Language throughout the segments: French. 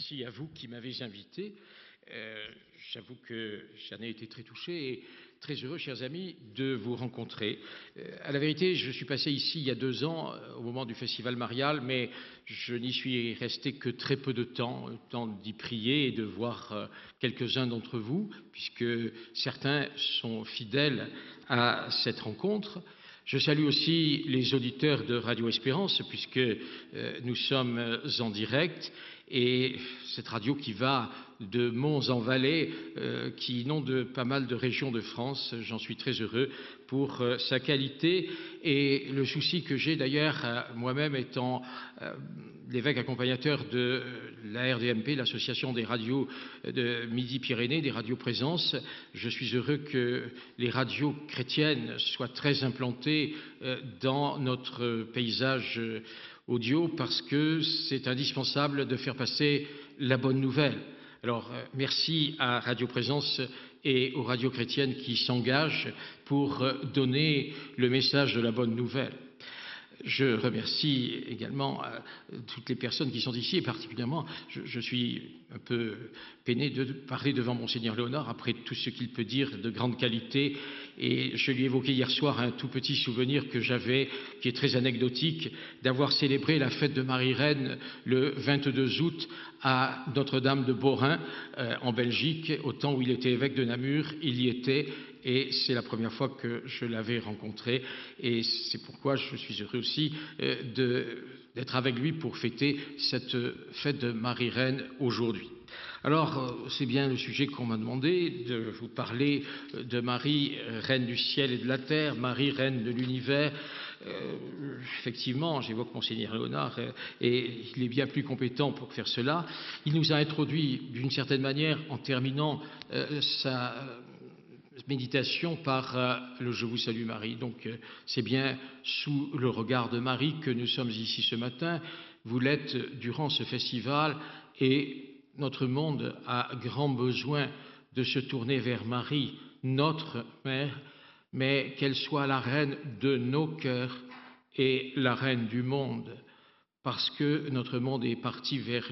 merci à vous qui m'avez invité. J'avoue que j'en ai été très touché et très heureux, chers amis, de vous rencontrer. À la vérité, je suis passé ici il y a 2 ans, au moment du Festival Marial, mais je n'y suis resté que très peu de temps, le temps d'y prier et de voir quelques-uns d'entre vous, puisque certains sont fidèles à cette rencontre. Je salue aussi les auditeurs de Radio Espérance, puisque nous sommes en direct, et cette radio qui va de monts en vallées, qui inonde pas mal de régions de France. J'en suis très heureux pour sa qualité et le souci que j'ai d'ailleurs, moi-même étant l'évêque accompagnateur de la RDMP, l'association des radios de Midi-Pyrénées, des radios présences. Je suis heureux que les radios chrétiennes soient très implantées dans notre paysage audio, parce que c'est indispensable de faire passer la bonne nouvelle. Alors, merci à Radio Présence et aux radios chrétiennes qui s'engagent pour donner le message de la bonne nouvelle. Je remercie également toutes les personnes qui sont ici, et particulièrement, je suis un peu peiné de parler devant Monseigneur Léonard après tout ce qu'il peut dire de grande qualité. Et je lui ai évoqué hier soir un tout petit souvenir que j'avais, qui est très anecdotique, d'avoir célébré la fête de Marie-Reine le 22 août à Notre-Dame de Beaurain, en Belgique, au temps où il était évêque de Namur. Il y était, et c'est la première fois que je l'avais rencontré, et c'est pourquoi je suis heureux aussi d'être avec lui pour fêter cette fête de Marie-Reine aujourd'hui. Alors, c'est bien le sujet qu'on m'a demandé, de vous parler de Marie, Reine du ciel et de la terre, Marie, Reine de l'univers. Effectivement, j'évoque Monseigneur Léonard, et il est bien plus compétent pour faire cela. Il nous a introduit d'une certaine manière, en terminant sa méditation, par le Je vous salue Marie. Donc c'est bien sous le regard de Marie que nous sommes ici ce matin. Vous l'êtes durant ce festival, et notre monde a grand besoin de se tourner vers Marie, notre Mère, mais qu'elle soit la reine de nos cœurs et la reine du monde, parce que notre monde est parti vers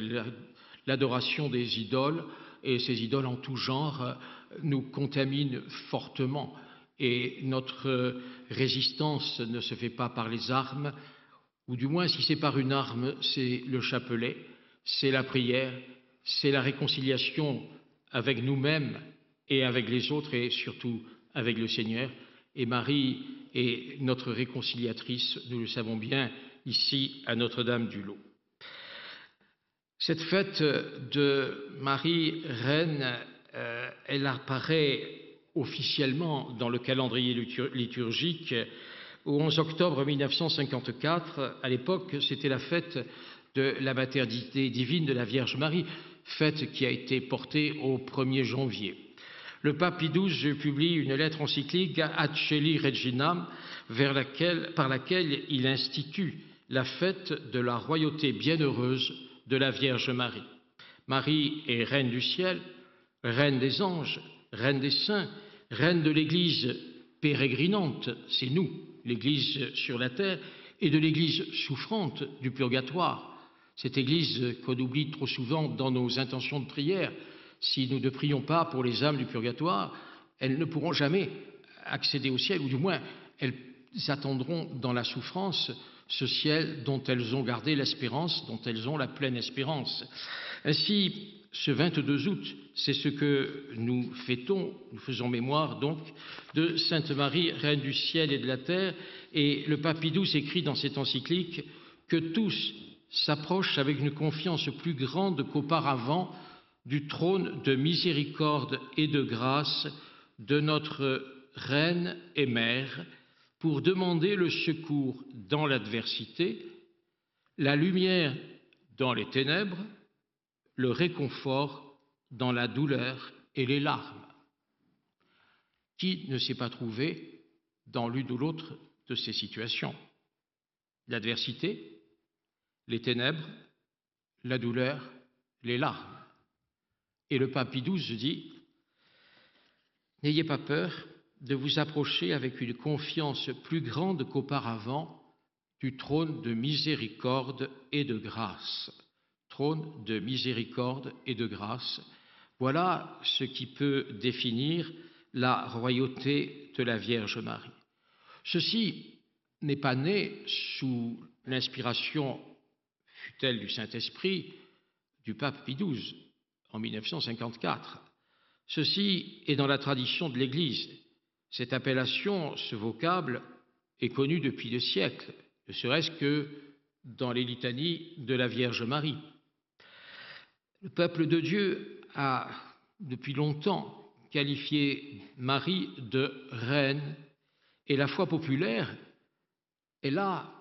l'adoration des idoles, et ces idoles en tout genre nous contaminent fortement, et notre résistance ne se fait pas par les armes, ou du moins si c'est par une arme, c'est le chapelet, c'est la prière, c'est la réconciliation avec nous-mêmes et avec les autres, et surtout avec le Seigneur. Et Marie est notre réconciliatrice, nous le savons bien ici à Notre-Dame-du-Lot. Cette fête de Marie Reine, elle apparaît officiellement dans le calendrier liturgique au 11 octobre 1954. À l'époque, c'était la fête de la maternité divine de la Vierge Marie, fête qui a été portée au 1er janvier. Le pape Pie XII publie une lettre encyclique Ad Coeli Reginam, par laquelle il institue la fête de la royauté bienheureuse de la Vierge Marie. Marie est reine du ciel, reine des anges, reine des saints, reine de l'Église pérégrinante, c'est nous, l'Église sur la terre, et de l'Église souffrante du purgatoire. Cette Église qu'on oublie trop souvent dans nos intentions de prière. Si nous ne prions pas pour les âmes du purgatoire, elles ne pourront jamais accéder au ciel, ou du moins elles attendront dans la souffrance ce ciel dont elles ont gardé l'espérance, dont elles ont la pleine espérance. Ainsi, ce 22 août, c'est ce que nous fêtons, nous faisons mémoire donc de Sainte Marie, Reine du ciel et de la terre, et le pape Pie XII écrit dans cette encyclique que tous s'approchent avec une confiance plus grande qu'auparavant du trône de miséricorde et de grâce de notre Reine et Mère, pour demander le secours dans l'adversité, la lumière dans les ténèbres, le réconfort dans la douleur et les larmes. Qui ne s'est pas trouvé dans l'une ou l'autre de ces situations? L'adversité, les ténèbres, la douleur, les larmes. Et le pape Pie XII dit « N'ayez pas peur de vous approcher avec une confiance plus grande qu'auparavant du trône de miséricorde et de grâce. » trône de miséricorde et de grâce. Voilà ce qui peut définir la royauté de la Vierge Marie. Ceci n'est pas né sous l'inspiration, fut-elle du Saint-Esprit, du pape Pie XII en 1954. Ceci est dans la tradition de l'Église. Cette appellation, ce vocable, est connu depuis des siècles, ne serait-ce que dans les litanies de la Vierge Marie. Le peuple de Dieu a, depuis longtemps, qualifié Marie de reine, et la foi populaire est là,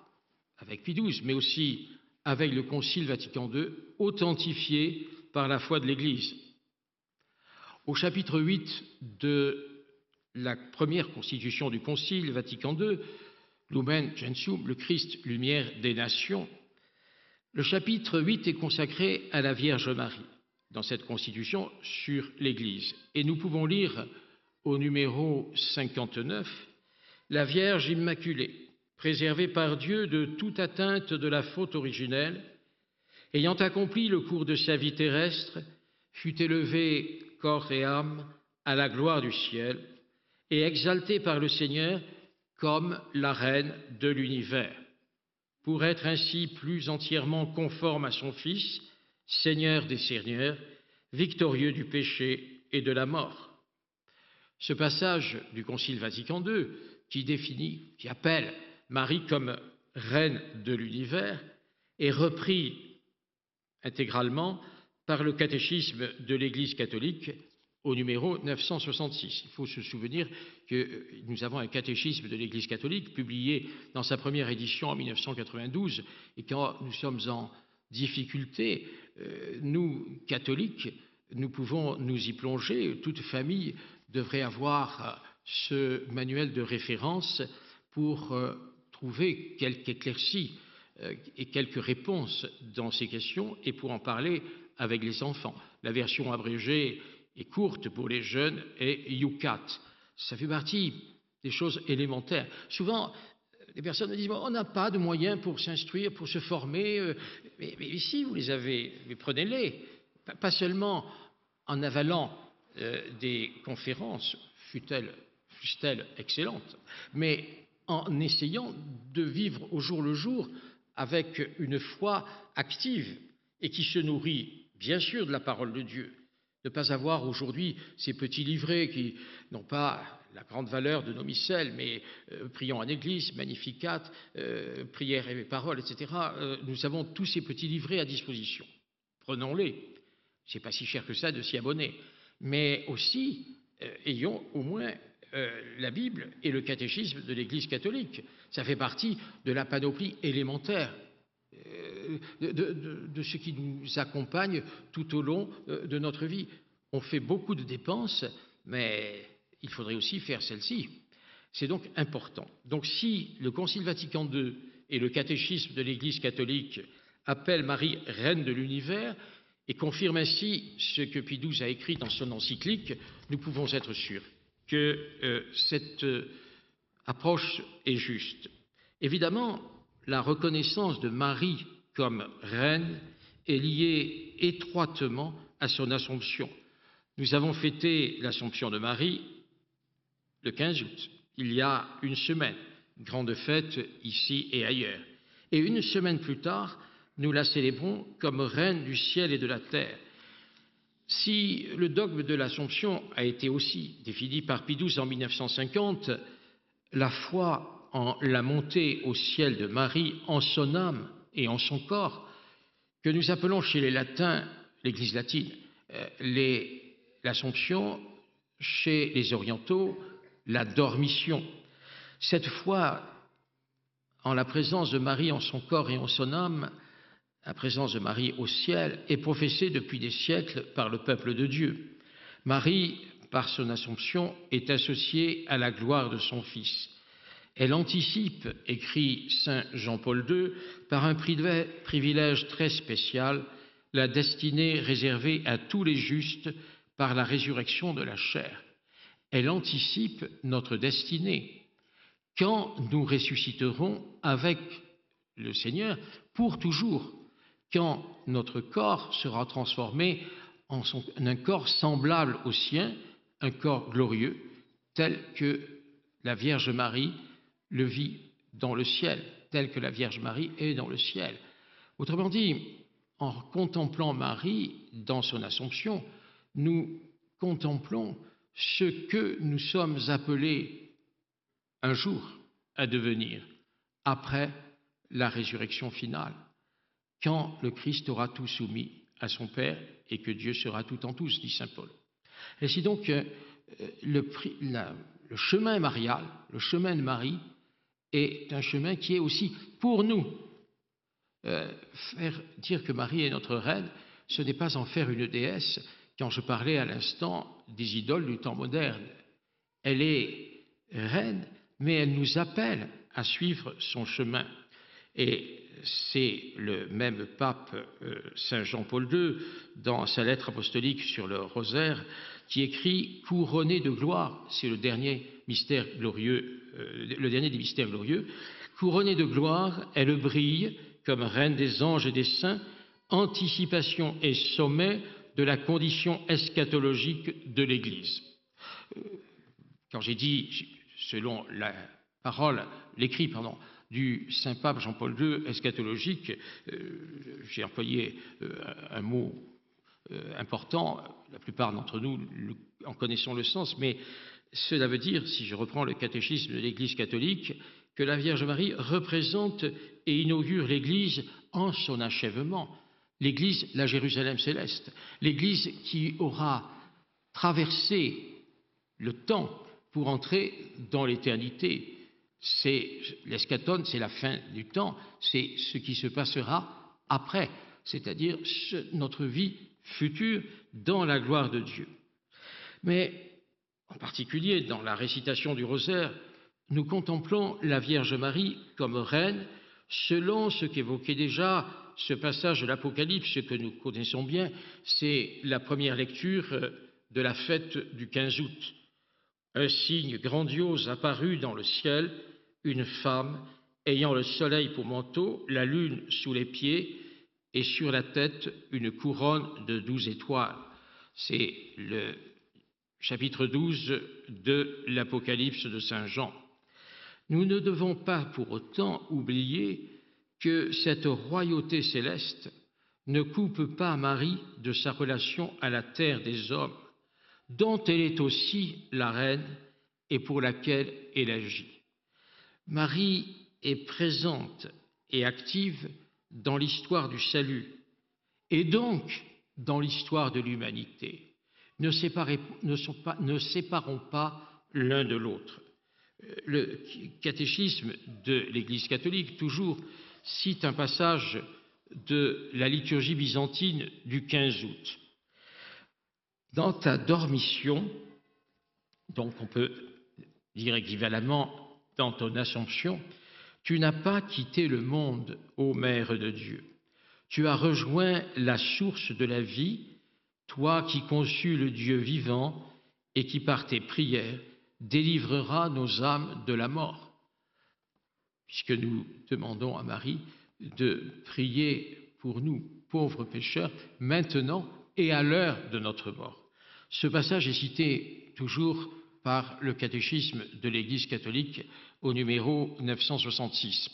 avec Pie XII, mais aussi avec le Concile Vatican II, authentifiée par la foi de l'Église. Au chapitre 8 de la première constitution du Concile Vatican II, Lumen Gentium, le Christ, lumière des nations, le chapitre 8 est consacré à la Vierge Marie dans cette constitution sur l'Église. Et nous pouvons lire au numéro 59, « La Vierge Immaculée, préservée par Dieu de toute atteinte de la faute originelle, ayant accompli le cours de sa vie terrestre, fut élevée corps et âme à la gloire du ciel et exaltée par le Seigneur comme la reine de l'univers, pour être ainsi plus entièrement conforme à son Fils, Seigneur des Seigneurs, victorieux du péché et de la mort. » Ce passage du Concile Vatican II, qui appelle Marie comme reine de l'univers, est repris intégralement par le catéchisme de l'Église catholique au numéro 966. Il faut se souvenir que nous avons un catéchisme de l'Église catholique publié dans sa première édition en 1992, et quand nous sommes en difficulté, nous, catholiques, nous pouvons nous y plonger. Toute famille devrait avoir ce manuel de référence pour trouver quelques éclaircies et quelques réponses dans ces questions et pour en parler avec les enfants. La version abrégée est courte pour les jeunes et Youcat. Ça fait partie des choses élémentaires. Souvent, les personnes me disent bon, on n'a pas de moyens pour s'instruire, pour se former. Mais ici, vous les avez, mais prenez-les. Pas seulement en avalant des conférences, fussent-elles excellentes, mais en essayant de vivre au jour le jour avec une foi active et qui se nourrit bien sûr de la parole de Dieu. Ne pas avoir aujourd'hui ces petits livrets qui n'ont pas la grande valeur de nos missels, mais prions en église, Magnificat, prières et paroles, etc. Nous avons tous ces petits livrets à disposition. Prenons-les. Ce n'est pas si cher que ça de s'y abonner. Mais aussi, ayons au moins la Bible et le catéchisme de l'Église catholique. Ça fait partie de la panoplie élémentaire de ce qui nous accompagne tout au long de notre vie. On fait beaucoup de dépenses, mais il faudrait aussi faire celles-ci. C'est donc important. Donc si le Concile Vatican II et le catéchisme de l'Église catholique appellent Marie reine de l'univers et confirment ainsi ce que Pie XII a écrit dans son encyclique, nous pouvons être sûrs que cette approche est juste. Évidemment, la reconnaissance de Marie comme reine est liée étroitement à son Assomption. Nous avons fêté l'Assomption de Marie le 15 août, il y a une semaine, grande fête ici et ailleurs. Et une semaine plus tard, nous la célébrons comme reine du ciel et de la terre. Si le dogme de l'Assomption a été aussi défini par Pie XII en 1950, la foi en la montée au ciel de Marie, en son âme et en son corps, que nous appelons chez les latins, l'Église latine, l'Assomption, chez les orientaux, la dormition. Cette foi en la présence de Marie en son corps et en son âme, la présence de Marie au ciel, est professée depuis des siècles par le peuple de Dieu. Marie, par son Assomption, est associée à la gloire de son Fils. Elle anticipe, écrit saint Jean-Paul II, par un privilège très spécial, la destinée réservée à tous les justes par la résurrection de la chair. Elle anticipe notre destinée. Quand nous ressusciterons avec le Seigneur pour toujours, quand notre corps sera transformé en un corps semblable au sien, un corps glorieux, tel que la Vierge Marie le vit dans le ciel, tel que la Vierge Marie est dans le ciel. Autrement dit, en contemplant Marie dans son Assomption, nous contemplons ce que nous sommes appelés un jour à devenir, après la résurrection finale, quand le Christ aura tout soumis à son Père et que Dieu sera tout en tous, dit saint Paul. Ainsi donc, le chemin marial, le chemin de Marie, est un chemin qui est aussi pour nous. Faire dire que Marie est notre reine, ce n'est pas en faire une déesse, quand je parlais à l'instant des idoles du temps moderne. Elle est reine, mais elle nous appelle à suivre son chemin. Et c'est le même pape Saint Jean-Paul II, dans sa lettre apostolique sur le rosaire, qui écrit « Couronnée de gloire », c'est le dernier mystère glorieux, le dernier des mystères glorieux, « Couronnée de gloire, elle brille comme reine des anges et des saints, anticipation et sommet de la condition eschatologique de l'Église. » Quand j'ai dit, selon la parole, l'écrit, pardon, du Saint-Pape Jean-Paul II, eschatologique, j'ai employé un mot important, la plupart d'entre nous en connaissons le sens, mais cela veut dire, si je reprends le catéchisme de l'Église catholique, que la Vierge Marie représente et inaugure l'Église en son achèvement. L'Église, la Jérusalem céleste, l'Église qui aura traversé le temps pour entrer dans l'éternité. C'est l'eschaton, c'est la fin du temps, c'est ce qui se passera après, c'est-à-dire notre vie future dans la gloire de Dieu. Mais en particulier dans la récitation du rosaire, nous contemplons la Vierge Marie comme reine selon ce qu'évoquait déjà ce passage de l'Apocalypse que nous connaissons bien, c'est la première lecture de la fête du 15 août. Un signe grandiose apparut dans le ciel, une femme ayant le soleil pour manteau, la lune sous les pieds et sur la tête une couronne de 12 étoiles. C'est le chapitre 12 de l'Apocalypse de Saint Jean. Nous ne devons pas pour autant oublier que cette royauté céleste ne coupe pas Marie de sa relation à la terre des hommes, dont elle est aussi la reine et pour laquelle elle agit. Marie est présente et active dans l'histoire du salut et donc dans l'histoire de l'humanité. Ne séparons pas l'un de l'autre. Le catéchisme de l'Église catholique, toujours, cite un passage de la liturgie byzantine du 15 août. Dans ta dormition, donc on peut dire équivalemment dans ton Assomption, tu n'as pas quitté le monde, ô Mère de Dieu. Tu as rejoint la source de la vie, toi qui conçus le Dieu vivant et qui par tes prières délivrera nos âmes de la mort. Puisque nous demandons à Marie de prier pour nous, pauvres pécheurs, maintenant et à l'heure de notre mort. Ce passage est cité toujours par le catéchisme de l'Église catholique au numéro 966.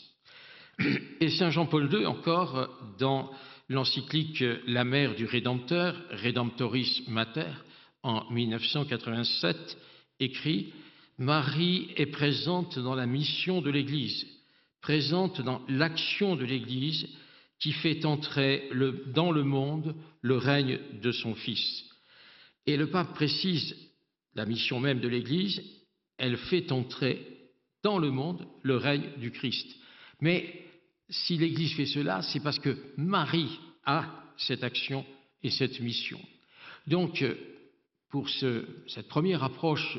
Et Saint Jean-Paul II, encore, dans l'encyclique La Mère du Rédempteur, Redemptoris Mater, en 1987, écrit « Marie est présente dans la mission de l'Église, présente dans l'action de l'Église qui fait entrer dans le monde le règne de son Fils. » Et le pape précise la mission même de l'Église, elle fait entrer dans le monde le règne du Christ. Mais si l'Église fait cela, c'est parce que Marie a cette action et cette mission. Donc, pour cette première approche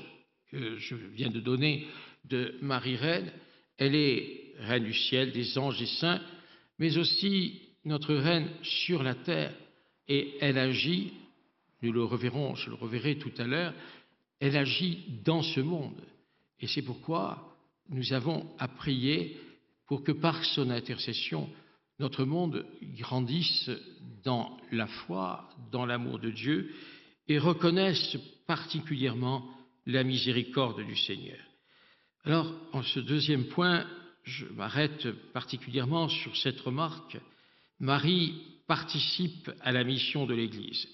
que je viens de donner de Marie Reine, elle est Reine du ciel, des anges, des saints, mais aussi notre Reine sur la terre. Et elle agit, nous le reverrons, je le reverrai tout à l'heure, elle agit dans ce monde. Et c'est pourquoi nous avons à prier pour que par son intercession, notre monde grandisse dans la foi, dans l'amour de Dieu et reconnaisse particulièrement la miséricorde du Seigneur. Alors, en ce deuxième point, je m'arrête particulièrement sur cette remarque. Marie participe à la mission de l'Église.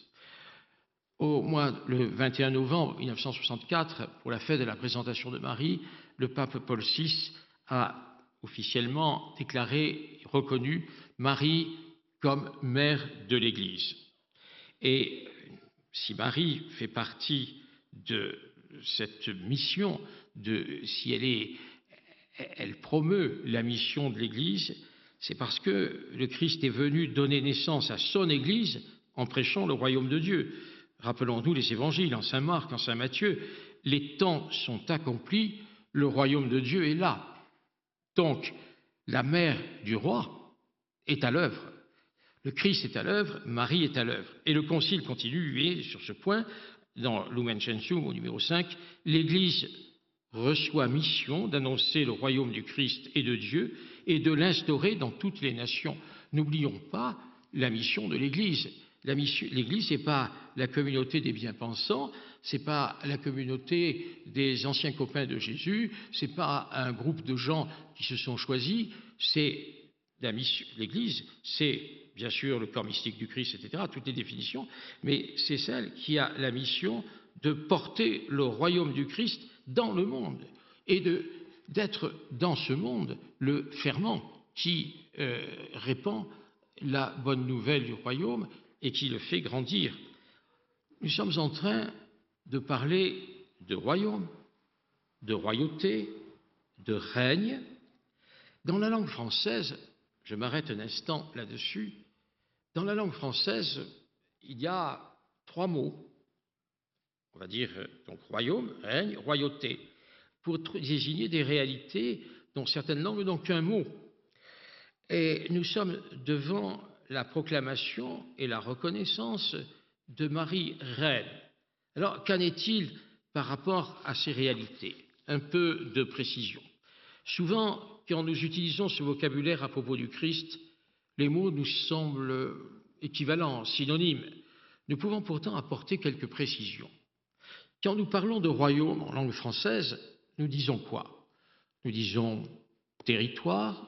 Le 21 novembre 1964, pour la fête de la présentation de Marie, le pape Paul VI a officiellement déclaré, reconnu Marie comme mère de l'Église. Et si Marie fait partie de cette mission, si elle promeut la mission de l'Église, c'est parce que le Christ est venu donner naissance à son Église en prêchant le royaume de Dieu. Rappelons-nous les évangiles, en Saint Marc, en Saint Matthieu, les temps sont accomplis, le royaume de Dieu est là. Donc, la mère du roi est à l'œuvre. Le Christ est à l'œuvre, Marie est à l'œuvre. Et le Concile continue, et sur ce point, dans Lumen Gentium, au numéro 5, l'Église reçoit mission d'annoncer le royaume du Christ et de Dieu et de l'instaurer dans toutes les nations. N'oublions pas la mission de l'Église. L'Église, ce n'est pas la communauté des bien-pensants, ce n'est pas la communauté des anciens copains de Jésus, ce n'est pas un groupe de gens qui se sont choisis, c'est l'Église, c'est bien sûr le corps mystique du Christ, etc., toutes les définitions, mais c'est celle qui a la mission de porter le royaume du Christ dans le monde et d'être dans ce monde le ferment qui répand la bonne nouvelle du royaume et qui le fait grandir. Nous sommes en train de parler de royaume, de royauté, de règne. Dans la langue française, je m'arrête un instant là-dessus, dans la langue française, il y a 3 mots, on va dire donc royaume, règne, royauté, pour désigner des réalités dont certaines langues n'ont qu'un mot. Et nous sommes devant la proclamation et la reconnaissance de Marie reine. Alors, qu'en est-il par rapport à ces réalités? Un peu de précision. Souvent, quand nous utilisons ce vocabulaire à propos du Christ, les mots nous semblent équivalents, synonymes. Nous pouvons pourtant apporter quelques précisions. Quand nous parlons de royaume en langue française, nous disons quoi? Nous disons territoire,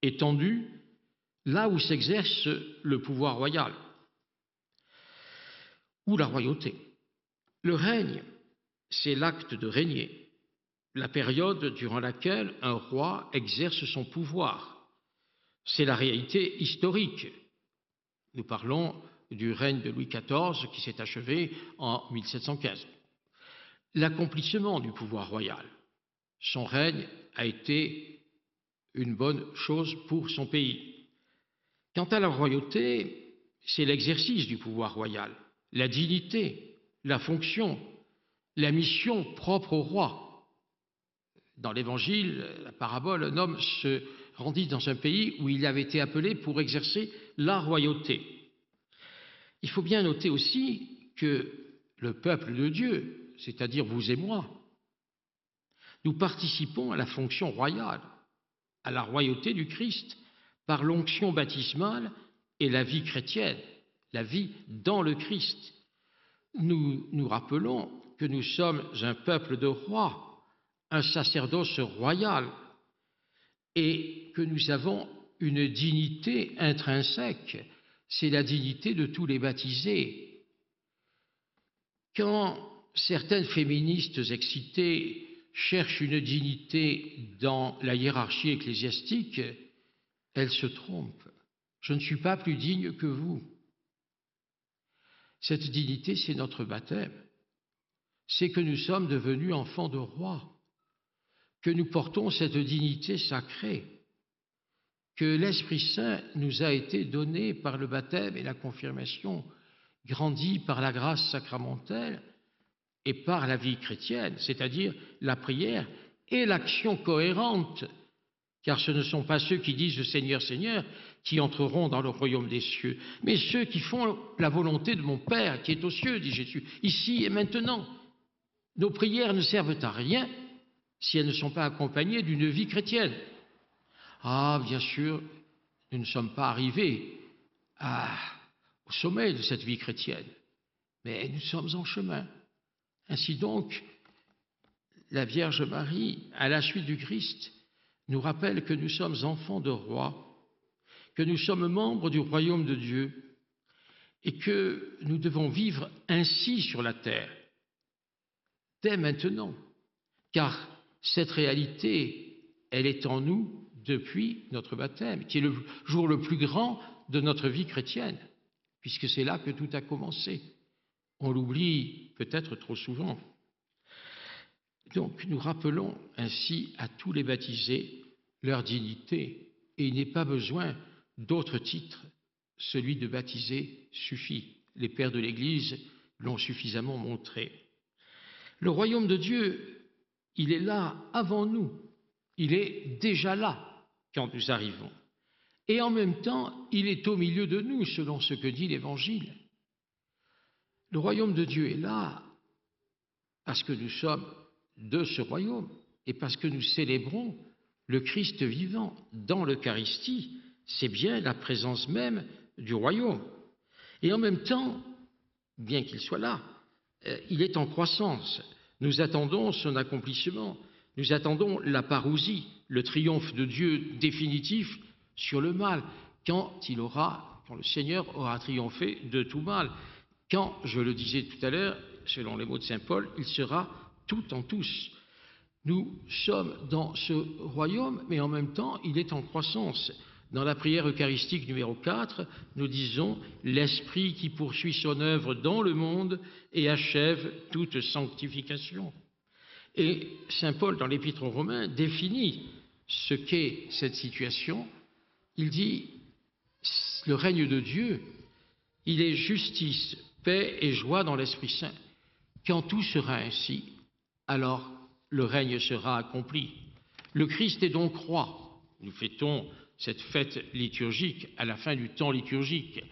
étendue, là où s'exerce le pouvoir royal ou la royauté. Le règne, c'est l'acte de régner, la période durant laquelle un roi exerce son pouvoir. C'est la réalité historique. Nous parlons du règne de Louis XIV qui s'est achevé en 1715. L'accomplissement du pouvoir royal. Son règne a été une bonne chose pour son pays. Quant à la royauté, c'est l'exercice du pouvoir royal, la dignité, la fonction, la mission propre au roi. Dans l'Évangile, la parabole, un homme se rendit dans un pays où il avait été appelé pour exercer la royauté. Il faut bien noter aussi que le peuple de Dieu, c'est-à-dire vous et moi, nous participons à la fonction royale, à la royauté du Christ, par l'onction baptismale et la vie chrétienne, la vie dans le Christ. Nous nous rappelons que nous sommes un peuple de rois, un sacerdoce royal, et que nous avons une dignité intrinsèque, c'est la dignité de tous les baptisés. Quand certaines féministes excitées cherchent une dignité dans la hiérarchie ecclésiastique, elles se trompent. Je ne suis pas plus digne que vous. Cette dignité, c'est notre baptême. C'est que nous sommes devenus enfants de roi, que nous portons cette dignité sacrée, que l'Esprit Saint nous a été donné par le baptême et la confirmation, grandi par la grâce sacramentelle et par la vie chrétienne, c'est-à-dire la prière et l'action cohérente, car ce ne sont pas ceux qui disent « Seigneur, Seigneur » qui entreront dans le royaume des cieux, mais ceux qui font la volonté de mon Père qui est aux cieux, dit Jésus, ici et maintenant. Nos prières ne servent à rien si elles ne sont pas accompagnées d'une vie chrétienne. Ah, bien sûr, nous ne sommes pas arrivés au sommet de cette vie chrétienne, mais nous sommes en chemin. Ainsi donc, la Vierge Marie, à la suite du Christ, nous rappelle que nous sommes enfants de roi, que nous sommes membres du royaume de Dieu et que nous devons vivre ainsi sur la terre, dès maintenant, car cette réalité, elle est en nous depuis notre baptême, qui est le jour le plus grand de notre vie chrétienne, puisque c'est là que tout a commencé. On l'oublie peut-être trop souvent. Donc nous rappelons ainsi à tous les baptisés leur dignité, et il n'est pas besoin d'autres titres. Celui de baptisé suffit. Les pères de l'Église l'ont suffisamment montré. Le royaume de Dieu, il est là avant nous. Il est déjà là quand nous arrivons. Et en même temps, il est au milieu de nous, selon ce que dit l'Évangile. Le royaume de Dieu est là parce que nous sommes de ce royaume et parce que nous célébrons le Christ vivant dans l'Eucharistie. C'est bien la présence même du royaume. Et en même temps, bien qu'il soit là, il est en croissance. Nous attendons son accomplissement. Nous attendons la parousie, le triomphe de Dieu définitif sur le mal, quand le Seigneur aura triomphé de tout mal. Quand, je le disais tout à l'heure, selon les mots de saint Paul, il sera tout en tous. Nous sommes dans ce royaume, mais en même temps, il est en croissance. Dans la prière eucharistique numéro 4, nous disons « L'Esprit qui poursuit son œuvre dans le monde et achève toute sanctification ». Et saint Paul, dans l'Épître aux Romains, définit ce qu'est cette situation. Il dit « Le règne de Dieu, il est justice, paix et joie dans l'Esprit Saint. Quand tout sera ainsi, alors le règne sera accompli. Le Christ est donc roi. » Nous fêtons cette fête liturgique à la fin du temps liturgique.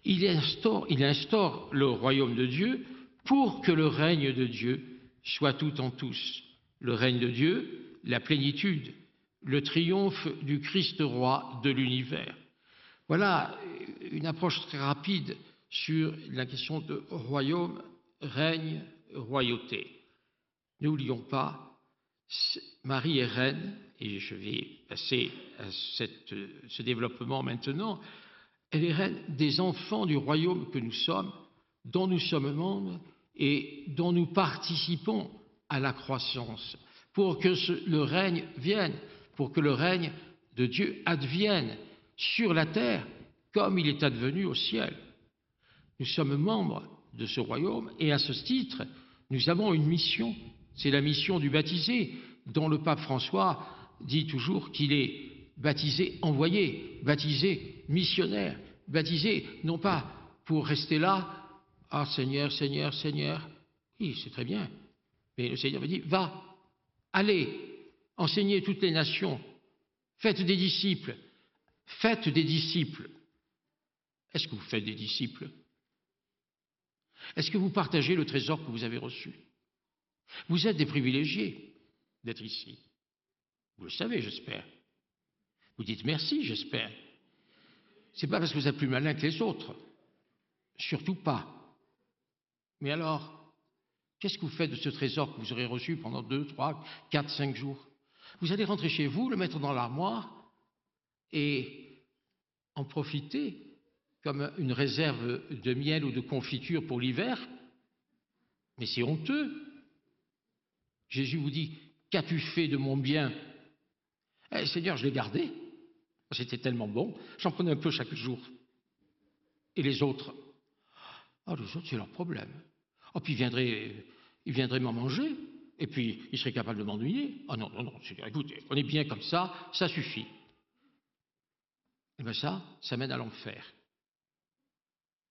Il instaure le royaume de Dieu pour que le règne de Dieu soit tout en tous. Le règne de Dieu, la plénitude, le triomphe du Christ roi de l'univers. Voilà une approche très rapide sur la question de royaume, règne, royauté. N'oublions pas, Marie est reine, et je vais passer à ce développement maintenant, elle est reine des enfants du royaume que nous sommes, dont nous sommes membres et dont nous participons à la croissance, pour que le règne vienne, pour que le règne de Dieu advienne sur la terre comme il est advenu au ciel. Nous sommes membres de ce royaume et à ce titre, nous avons une mission. C'est la mission du baptisé, dont le pape François dit toujours qu'il est baptisé envoyé, baptisé missionnaire, baptisé non pas pour rester là, « Ah Seigneur, Seigneur, Seigneur », oui, c'est très bien, mais le Seigneur me dit « Va, allez, enseignez toutes les nations, faites des disciples, faites des disciples. » Est-ce que vous faites des disciples? Est-ce que vous partagez le trésor que vous avez reçu? Vous êtes des privilégiés d'être ici. Vous le savez, j'espère. Vous dites merci, j'espère. Ce n'est pas parce que vous êtes plus malin que les autres. Surtout pas. Mais alors, qu'est-ce que vous faites de ce trésor que vous aurez reçu pendant 2, 3, 4, 5 jours? Vous allez rentrer chez vous, le mettre dans l'armoire et en profiter comme une réserve de miel ou de confiture pour l'hiver? Mais c'est honteux. Jésus vous dit, qu'as-tu fait de mon bien? Eh, Seigneur, je l'ai gardé. C'était tellement bon. J'en prenais un peu chaque jour. Et les autres? Ah, les autres, c'est leur problème. Oh, puis ils viendraient m'en manger. Et puis, ils seraient capables de m'ennuyer. Ah non, non, non, Seigneur, écoutez, on est bien comme ça suffit. Eh bien ça mène à l'enfer.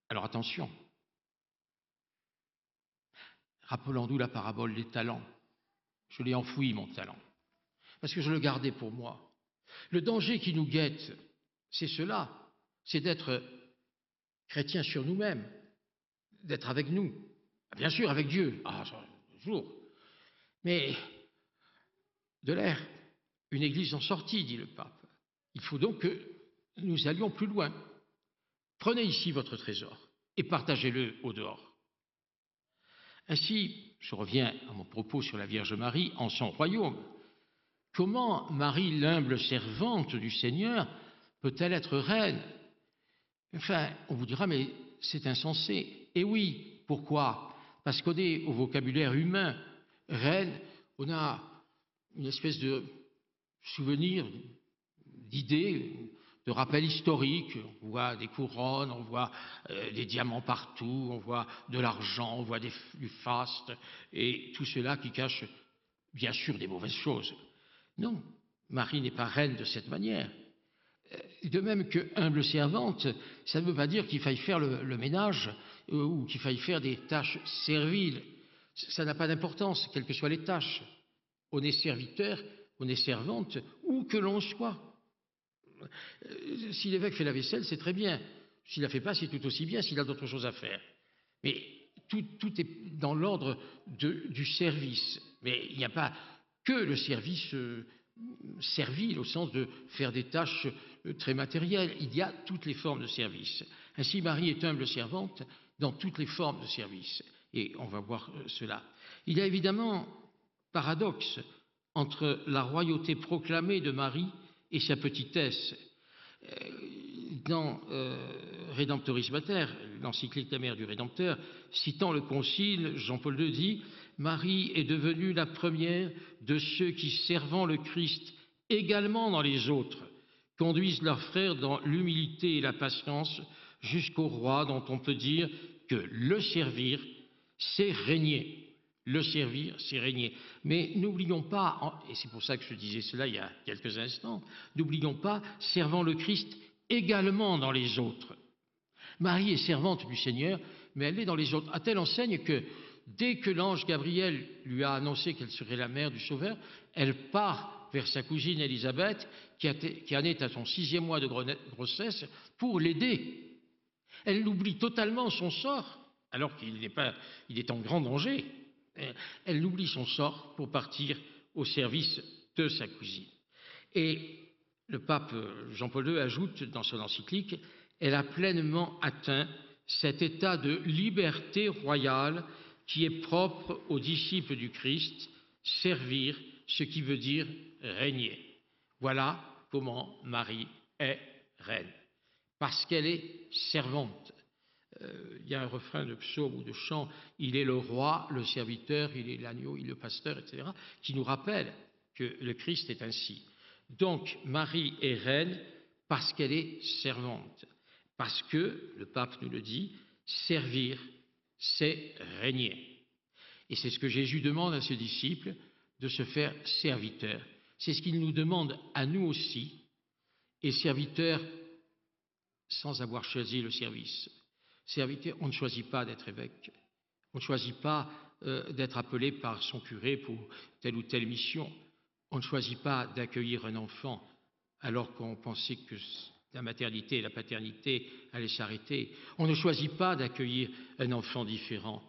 Alors attention. Rappelons-nous la parabole des talents. Je l'ai enfoui, mon talent, parce que je le gardais pour moi. Le danger qui nous guette, c'est cela, c'est d'être chrétien sur nous-mêmes, d'être avec nous. Bien sûr, avec Dieu, toujours. Mais de l'air, une église en sortie, dit le pape. Il faut donc que nous allions plus loin. Prenez ici votre trésor et partagez-le au dehors. Ainsi, je reviens à mon propos sur la Vierge Marie en son royaume. Comment Marie, l'humble servante du Seigneur, peut-elle être reine? Enfin, on vous dira, mais c'est insensé. Et oui, pourquoi? Parce qu'on est au vocabulaire humain. Reine, on a une espèce de souvenir, d'idée, de rappel historique. On voit des couronnes, on voit des diamants partout, on voit de l'argent, on voit du faste, et tout cela qui cache bien sûr des mauvaises choses. Non, Marie n'est pas reine de cette manière. De même que humble servante, ça ne veut pas dire qu'il faille faire le ménage ou qu'il faille faire des tâches serviles. Ça n'a pas d'importance, quelles que soient les tâches. On est serviteur, on est servante, où que l'on soit. Si l'évêque fait la vaisselle, c'est très bien. S'il ne la fait pas, c'est tout aussi bien s'il a d'autres choses à faire. Mais tout est dans l'ordre du service. Mais il n'y a pas que le service servile au sens de faire des tâches très matérielles. Il y a toutes les formes de service. Ainsi, Marie est humble servante dans toutes les formes de service. Et on va voir cela. Il y a évidemment paradoxe entre la royauté proclamée de Marie et sa petitesse. Dans Redemptoris Mater, l'encyclique La Mère du Rédempteur, citant le Concile, Jean-Paul II dit « Marie est devenue la première de ceux qui, servant le Christ également dans les autres, conduisent leurs frères dans l'humilité et la patience jusqu'au roi dont on peut dire que le servir, c'est régner. » Le servir, c'est régner. Mais n'oublions pas, et c'est pour ça que je disais cela il y a quelques instants, n'oublions pas, servant le Christ également dans les autres. Marie est servante du Seigneur, mais elle est dans les autres. À telle enseigne que dès que l'ange Gabriel lui a annoncé qu'elle serait la mère du Sauveur, elle part vers sa cousine Élisabeth, qui en est à son 6e mois de grossesse, pour l'aider. Elle oublie totalement son sort, alors qu'il est en grand danger. Elle oublie son sort pour partir au service de sa cousine. Et le pape Jean-Paul II ajoute dans son encyclique « Elle a pleinement atteint cet état de liberté royale qui est propre aux disciples du Christ, servir, ce qui veut dire régner. » Voilà comment Marie est reine, parce qu'elle est servante. Il y a un refrain de psaume ou de chant, il est le roi, le serviteur, il est l'agneau, il est le pasteur, etc., qui nous rappelle que le Christ est ainsi. Donc, Marie est reine parce qu'elle est servante, parce que, le pape nous le dit, servir, c'est régner. Et c'est ce que Jésus demande à ses disciples, de se faire serviteur. C'est ce qu'il nous demande à nous aussi, et serviteur sans avoir choisi le service. Serviteur, on ne choisit pas d'être évêque, on ne choisit pas d'être appelé par son curé pour telle ou telle mission, on ne choisit pas d'accueillir un enfant alors qu'on pensait que la maternité et la paternité allaient s'arrêter, on ne choisit pas d'accueillir un enfant différent.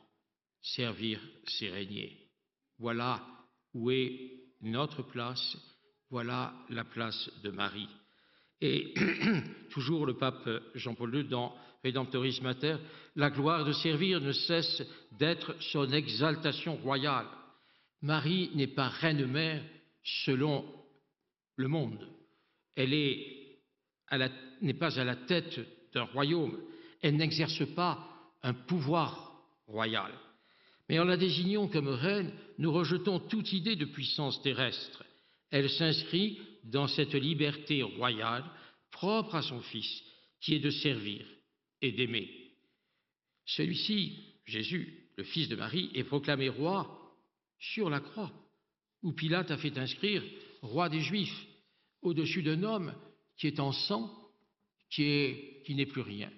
Servir, c'est régner. Voilà où est notre place, voilà la place de Marie. Et toujours le pape Jean-Paul II dans Redemptoris Mater, la gloire de servir ne cesse d'être son exaltation royale. Marie n'est pas reine-mère selon le monde. Elle n'est pas à la tête d'un royaume. Elle n'exerce pas un pouvoir royal. Mais en la désignant comme reine, nous rejetons toute idée de puissance terrestre. Elle s'inscrit dans cette liberté royale propre à son Fils, qui est de servir et d'aimer. Celui-ci, Jésus, le Fils de Marie, est proclamé roi sur la croix, où Pilate a fait inscrire roi des Juifs, au-dessus d'un homme qui est en sang, qui n'est plus rien,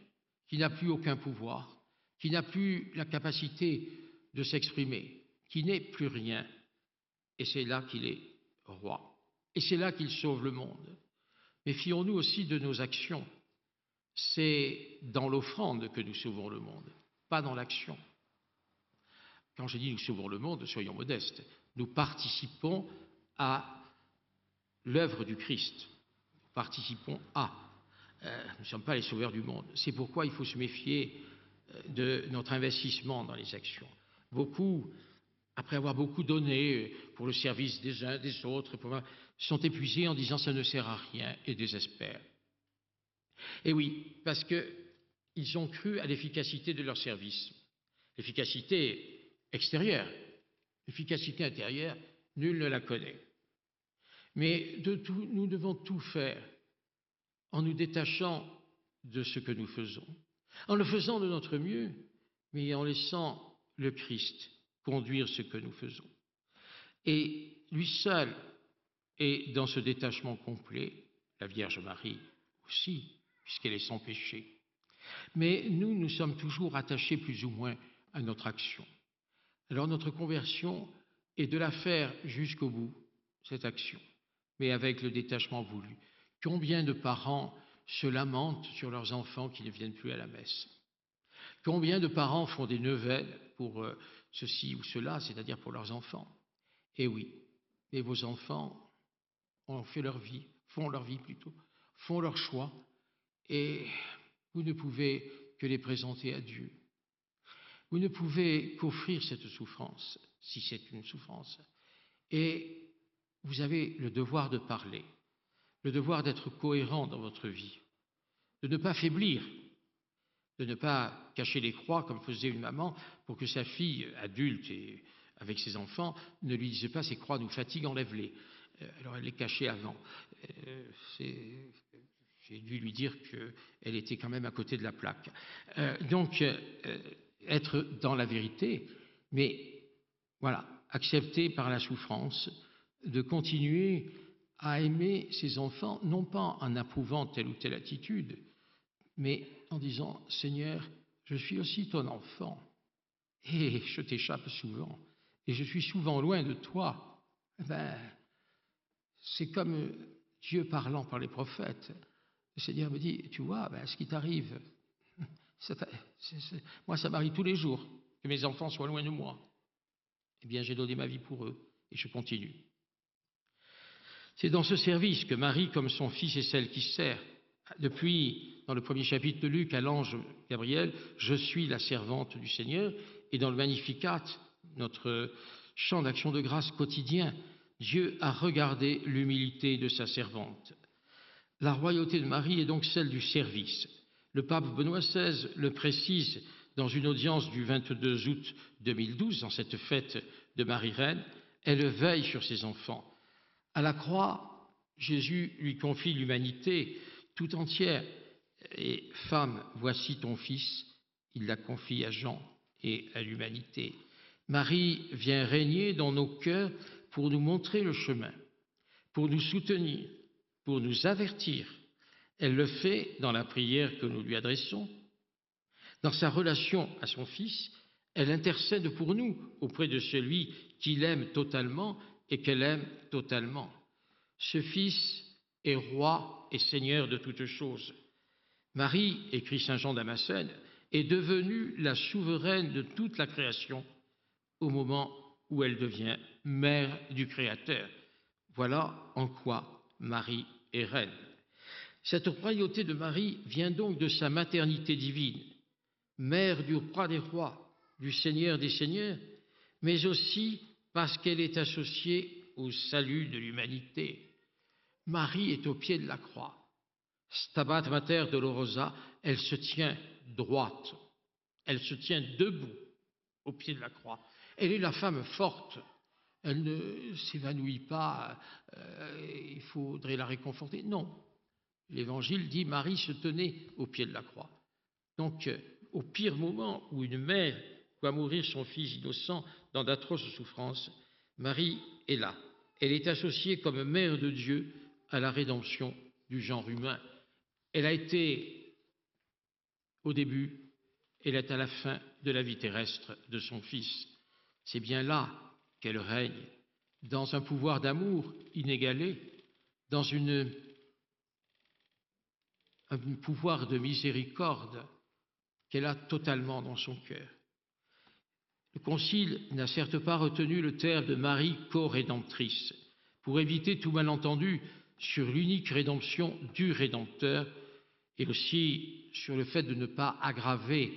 qui n'a plus aucun pouvoir, qui n'a plus la capacité de s'exprimer, qui n'est plus rien. Et c'est là qu'il est roi. Et c'est là qu'il sauve le monde. Méfions-nous aussi de nos actions. C'est dans l'offrande que nous sauvons le monde, pas dans l'action. Quand je dis nous sauvons le monde, soyons modestes. Nous participons à l'œuvre du Christ. Nous participons à. nous ne sommes pas les sauveurs du monde. C'est pourquoi il faut se méfier de notre investissement dans les actions. Beaucoup, après avoir beaucoup donné pour le service des uns, des autres, sont épuisés en disant ça ne sert à rien et désespèrent. Et oui, parce qu'ils ont cru à l'efficacité de leur service. L'efficacité extérieure, l'efficacité intérieure, nul ne la connaît. Mais nous devons tout faire en nous détachant de ce que nous faisons, en le faisant de notre mieux, mais en laissant le Christ conduire ce que nous faisons. Et lui seul est dans ce détachement complet, la Vierge Marie aussi, puisqu'elle est sans péché. Mais nous sommes toujours attachés plus ou moins à notre action. Alors notre conversion est de la faire jusqu'au bout, cette action, mais avec le détachement voulu. Combien de parents se lamentent sur leurs enfants qui ne viennent plus à la messe? Combien de parents font des neuvaines pour ceci ou cela, c'est-à-dire pour leurs enfants? Eh oui, mais vos enfants ont fait leur vie, font leur vie plutôt, font leur choix, et vous ne pouvez que les présenter à Dieu. Vous ne pouvez qu'offrir cette souffrance, si c'est une souffrance. Et vous avez le devoir de parler, le devoir d'être cohérent dans votre vie, de ne pas faiblir, de ne pas cacher les croix comme faisait une maman pour que sa fille adulte et avec ses enfants ne lui dise pas ces croix nous fatiguent, enlève-les. Alors elle les cachait avant. J'ai dû lui dire qu'elle était quand même à côté de la plaque. Donc, être dans la vérité, mais voilà, accepter par la souffrance de continuer à aimer ses enfants, non pas en approuvant telle ou telle attitude, mais en disant, Seigneur, je suis aussi ton enfant, et je t'échappe souvent, et je suis souvent loin de toi. C'est comme Dieu parlant par les prophètes. Le Seigneur me dit, tu vois, ce qui t'arrive, moi ça m'arrive tous les jours, que mes enfants soient loin de moi. Eh bien, j'ai donné ma vie pour eux, et je continue. C'est dans ce service que Marie, comme son fils, est celle qui sert. Depuis, dans le premier chapitre de Luc, à l'ange Gabriel, je suis la servante du Seigneur, et dans le Magnificat, notre chant d'action de grâce quotidien, Dieu a regardé l'humilité de sa servante. La royauté de Marie est donc celle du service. Le pape Benoît XVI le précise dans une audience du 22 août 2012, dans cette fête de Marie-Reine, elle veille sur ses enfants. À la croix, Jésus lui confie l'humanité tout entière. Et femme, voici ton fils, il la confie à Jean et à l'humanité. Marie vient régner dans nos cœurs pour nous montrer le chemin, pour nous soutenir, pour nous avertir. Elle le fait dans la prière que nous lui adressons. Dans sa relation à son Fils, elle intercède pour nous auprès de celui qui l'aime totalement et qu'elle aime totalement. Ce Fils est roi et seigneur de toutes choses. Marie, écrit saint Jean Damascène, est devenue la souveraine de toute la création au moment où elle devient mère du Créateur. Voilà en quoi Marie est reine. Cette royauté de Marie vient donc de sa maternité divine, mère du roi des rois, du Seigneur des seigneurs, mais aussi parce qu'elle est associée au salut de l'humanité. Marie est au pied de la croix. Stabat Mater Dolorosa, elle se tient droite, elle se tient debout au pied de la croix. Elle est la femme forte, elle ne s'évanouit pas, il faudrait la réconforter. Non, l'Évangile dit Marie se tenait au pied de la croix. Donc, au pire moment où une mère voit mourir son fils innocent dans d'atroces souffrances, Marie est là. Elle est associée comme mère de Dieu à la rédemption du genre humain. Elle a été au début, elle est à la fin de la vie terrestre de son Fils. C'est bien là qu'elle règne, dans un pouvoir d'amour inégalé, dans un pouvoir de miséricorde qu'elle a totalement dans son cœur. Le Concile n'a certes pas retenu le terme de Marie co-rédemptrice pour éviter tout malentendu sur l'unique rédemption du Rédempteur et aussi sur le fait de ne pas aggraver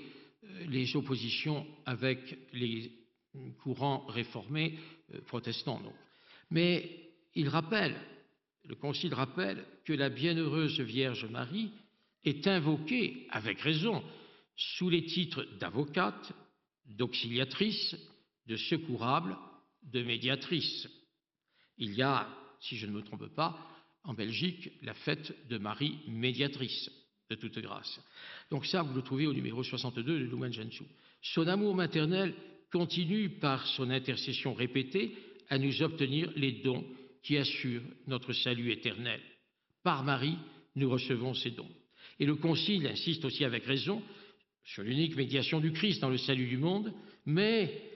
les oppositions avec les courants réformés protestants. Donc. Mais le Concile rappelle que la bienheureuse Vierge Marie est invoquée, avec raison, sous les titres d'avocate, d'auxiliatrice, de secourable, de médiatrice. Il y a, si je ne me trompe pas, en Belgique, la fête de Marie médiatrice de toute grâce. Donc ça, vous le trouvez au numéro 62 de Lumen Gentium. Son amour maternel continue par son intercession répétée à nous obtenir les dons qui assurent notre salut éternel. Par Marie, nous recevons ces dons. Et le Concile insiste aussi avec raison sur l'unique médiation du Christ dans le salut du monde, mais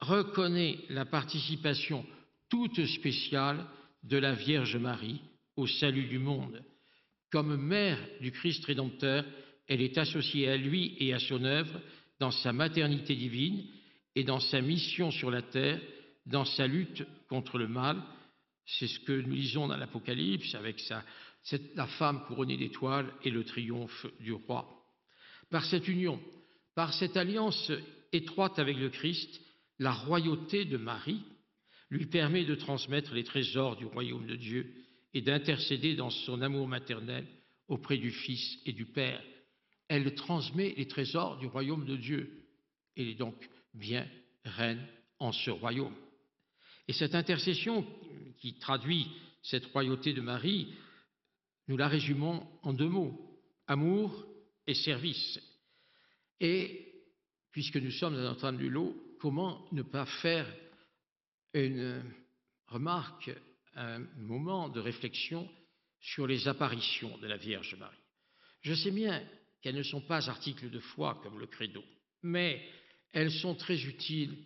reconnaît la participation toute spéciale de la Vierge Marie au salut du monde. Comme mère du Christ Rédempteur, elle est associée à lui et à son œuvre dans sa maternité divine et dans sa mission sur la terre, dans sa lutte contre le mal. C'est ce que nous lisons dans l'Apocalypse avec la femme couronnée d'étoiles et le triomphe du roi. Par cette union, par cette alliance étroite avec le Christ, la royauté de Marie lui permet de transmettre les trésors du royaume de Dieu et d'intercéder dans son amour maternel auprès du Fils et du Père. Elle transmet les trésors du royaume de Dieu. Elle est donc bien reine en ce royaume. Et cette intercession qui traduit cette royauté de Marie, nous la résumons en deux mots, amour et service. Et puisque nous sommes à Notre-Dame du Lot, comment ne pas faire une remarque, un moment de réflexion sur les apparitions de la Vierge Marie. Je sais bien qu'elles ne sont pas articles de foi comme le credo, mais elles sont très utiles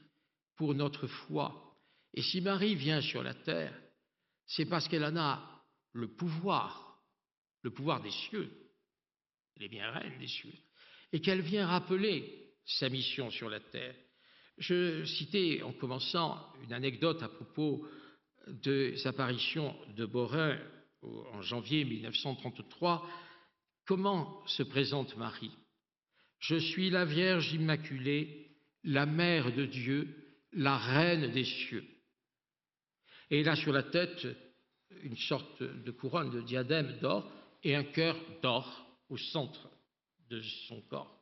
pour notre foi. Et si Marie vient sur la terre, c'est parce qu'elle en a le pouvoir des cieux, elle est bien reine des cieux, et qu'elle vient rappeler sa mission sur la terre. Je citais en commençant une anecdote à propos des apparitions de Beaurain en janvier 1933. Comment se présente Marie? Je suis la Vierge Immaculée, la Mère de Dieu, la Reine des cieux. Et elle a sur la tête une sorte de couronne, de diadème d'or et un cœur d'or au centre de son corps.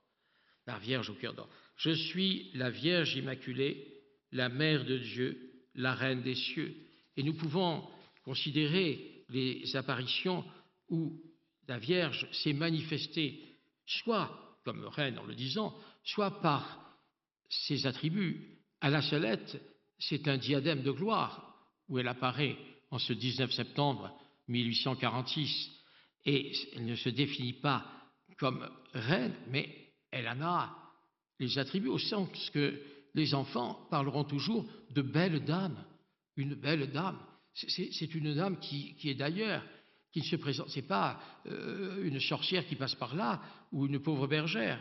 La Vierge au cœur d'or. Je suis la Vierge Immaculée, la Mère de Dieu, la Reine des cieux. Et nous pouvons considérer les apparitions où la Vierge s'est manifestée, soit comme reine en le disant, soit par ses attributs. À la Salette, c'est un diadème de gloire où elle apparaît en ce 19 septembre 1846. Et elle ne se définit pas comme reine, mais elle en a les attributs, au sens que les enfants parleront toujours de belle dame, une belle dame. C'est une dame qui est d'ailleurs, qui ne se présente, c'est pas une sorcière qui passe par là ou une pauvre bergère.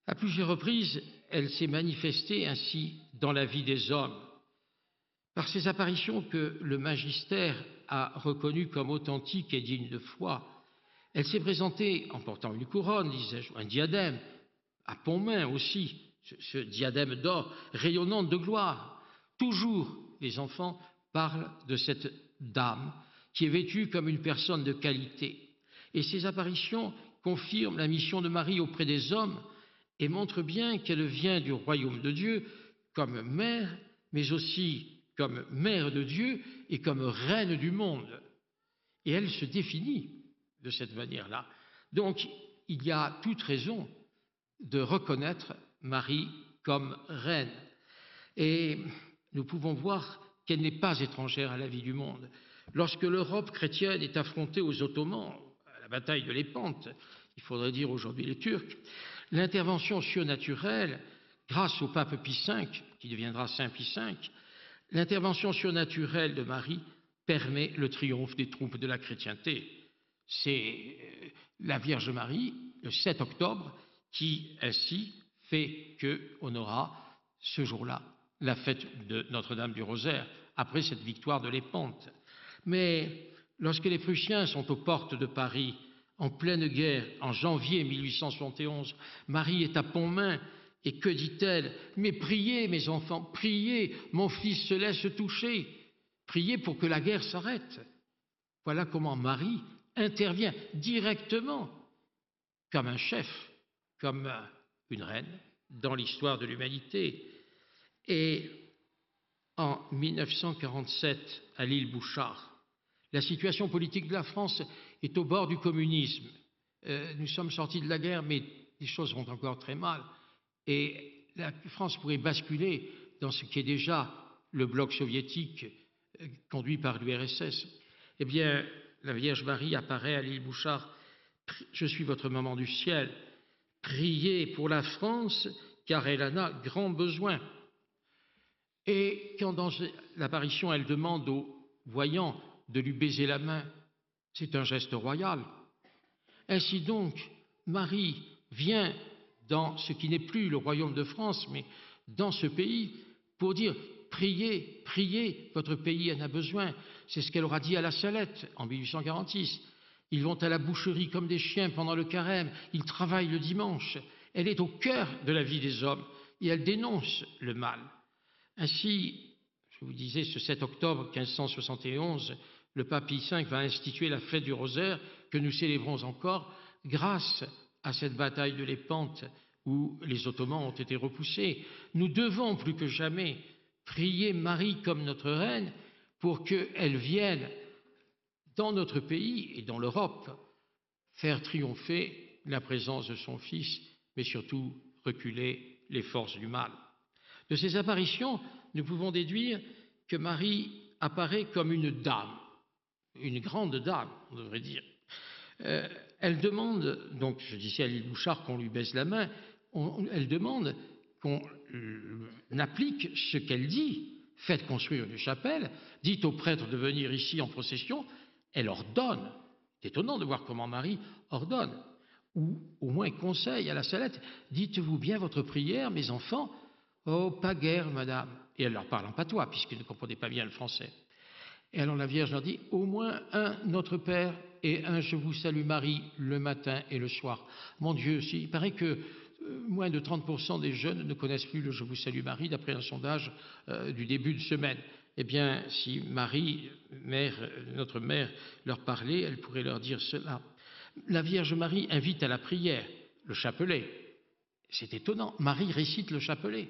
À plusieurs reprises, elle s'est manifestée ainsi dans la vie des hommes, par ces apparitions que le magistère a reconnues comme authentiques et dignes de foi. Elle s'est présentée en portant une couronne, disais-je, un diadème, à Pontmain aussi, ce diadème d'or rayonnant de gloire. Toujours, les enfants parlent de cette dame qui est vêtue comme une personne de qualité. Et ces apparitions confirment la mission de Marie auprès des hommes et montrent bien qu'elle vient du royaume de Dieu comme mère, mais aussi comme mère de Dieu et comme reine du monde. Et elle se définit de cette manière-là. Donc, il y a toute raison de reconnaître Marie comme reine. Et nous pouvons voir qu'elle n'est pas étrangère à la vie du monde. Lorsque l'Europe chrétienne est affrontée aux Ottomans, à la bataille de Lépante, il faudrait dire aujourd'hui les Turcs, l'intervention surnaturelle, grâce au pape Pie V, qui deviendra Saint Pie V, l'intervention surnaturelle de Marie permet le triomphe des troupes de la chrétienté. C'est la Vierge Marie, le 7 octobre, qui ainsi fait qu'on aura ce jour-là la fête de Notre-Dame du Rosaire, après cette victoire de Lépante. Mais lorsque les Prussiens sont aux portes de Paris en pleine guerre, en janvier 1871. Marie est à Pontmain, et que dit-elle? Mais priez, mes enfants, priez, mon fils se laisse toucher, priez pour que la guerre s'arrête. Voilà comment Marie intervient directement, comme un chef, comme une reine, dans l'histoire de l'humanité. Et en 1947, à l'île Bouchard, la situation politique de la France est au bord du communisme. Nous sommes sortis de la guerre, mais les choses vont encore très mal. Et la France pourrait basculer dans ce qui est déjà le bloc soviétique conduit par l'URSS. Eh bien, la Vierge Marie apparaît à l'île Bouchard. Je suis votre maman du ciel. Priez pour la France, car elle en a grand besoin. Et quand dans l'apparition, elle demande aux voyants de lui baiser la main, c'est un geste royal. Ainsi donc, Marie vient dans ce qui n'est plus le royaume de France, mais dans ce pays, pour dire « priez, priez, votre pays en a besoin ». C'est ce qu'elle aura dit à la Salette en 1846. Ils vont à la boucherie comme des chiens pendant le carême, ils travaillent le dimanche. Elle est au cœur de la vie des hommes et elle dénonce le mal. Ainsi, je vous disais, ce 7 octobre 1571, le pape Pie V va instituer la fête du rosaire que nous célébrons encore grâce à cette bataille de l'Épante où les Ottomans ont été repoussés. Nous devons plus que jamais prier Marie comme notre reine pour qu'elle vienne dans notre pays et dans l'Europe faire triompher la présence de son Fils, mais surtout reculer les forces du mal. De ces apparitions, nous pouvons déduire que Marie apparaît comme une dame, une grande dame, on devrait dire. Elle demande, donc je disais à l'île Bouchard qu'on lui baise la main, elle demande qu'on applique ce qu'elle dit. Faites construire une chapelle, dites aux prêtres de venir ici en procession, elle ordonne. C'est étonnant de voir comment Marie ordonne, ou au moins conseille à la Salette, dites-vous bien votre prière, mes enfants? Oh, pas guère, madame. Et elle leur parle en patois, puisqu'ils ne comprenaient pas bien le français. Et alors la Vierge leur dit, au moins un Notre Père et un Je vous salue Marie le matin et le soir. Mon Dieu, il paraît que moins de 30% des jeunes ne connaissent plus le Je vous salue Marie, d'après un sondage du début de semaine. Eh bien, si Marie, notre mère, leur parlait, elle pourrait leur dire cela. La Vierge Marie invite à la prière, le chapelet. C'est étonnant, Marie récite le chapelet.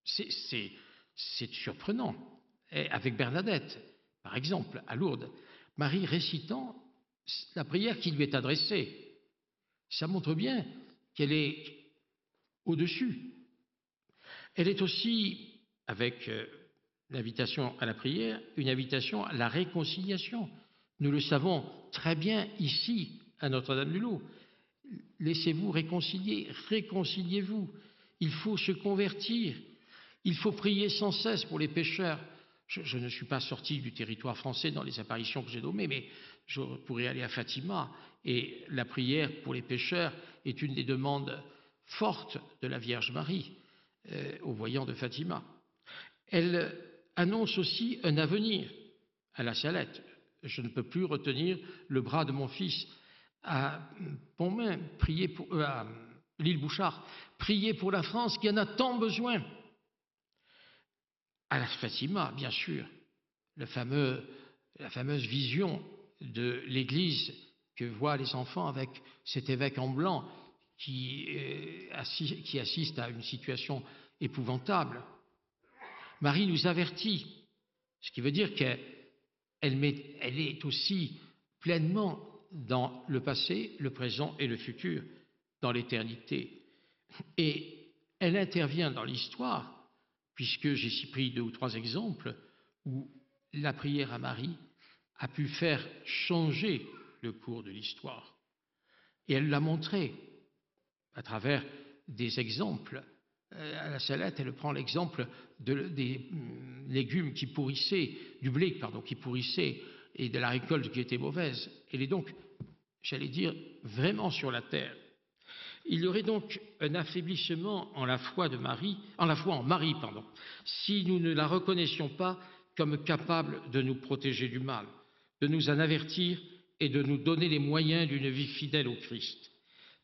C'est surprenant. Et avec Bernadette, par exemple, à Lourdes, Marie récitant la prière qui lui est adressée. Ça montre bien qu'elle est au-dessus. Elle est aussi, avec l'invitation à la prière, une invitation à la réconciliation. Nous le savons très bien ici, à Notre-Dame-du-Lot. Laissez-vous réconcilier, réconciliez-vous. Il faut se convertir. Il faut prier sans cesse pour les pécheurs. Je ne suis pas sorti du territoire français dans les apparitions que j'ai nommées, mais je pourrais aller à Fatima. Et la prière pour les pécheurs est une des demandes fortes de la Vierge Marie au voyant de Fatima. Elle annonce aussi un avenir à la Salette. Je ne peux plus retenir le bras de mon fils à Pontmain, à l'île Bouchard, prier pour la France qui en a tant besoin. À la Fatima, bien sûr, la fameuse vision de l'Église que voient les enfants avec cet évêque en blanc qui assiste à une situation épouvantable. Marie nous avertit, ce qui veut dire qu'elle est aussi pleinement dans le passé, le présent et le futur, dans l'éternité. Et elle intervient dans l'histoire, puisque j'ai ici pris 2 ou 3 exemples où la prière à Marie a pu faire changer le cours de l'histoire. Et elle l'a montré à travers des exemples. À la Salette, elle prend l'exemple des légumes qui pourrissaient, du blé, pardon, qui pourrissait, et de la récolte qui était mauvaise. Elle est donc, j'allais dire, vraiment sur la terre. Il y aurait donc un affaiblissement en la foi en Marie, si nous ne la reconnaissions pas comme capable de nous protéger du mal, de nous en avertir et de nous donner les moyens d'une vie fidèle au Christ.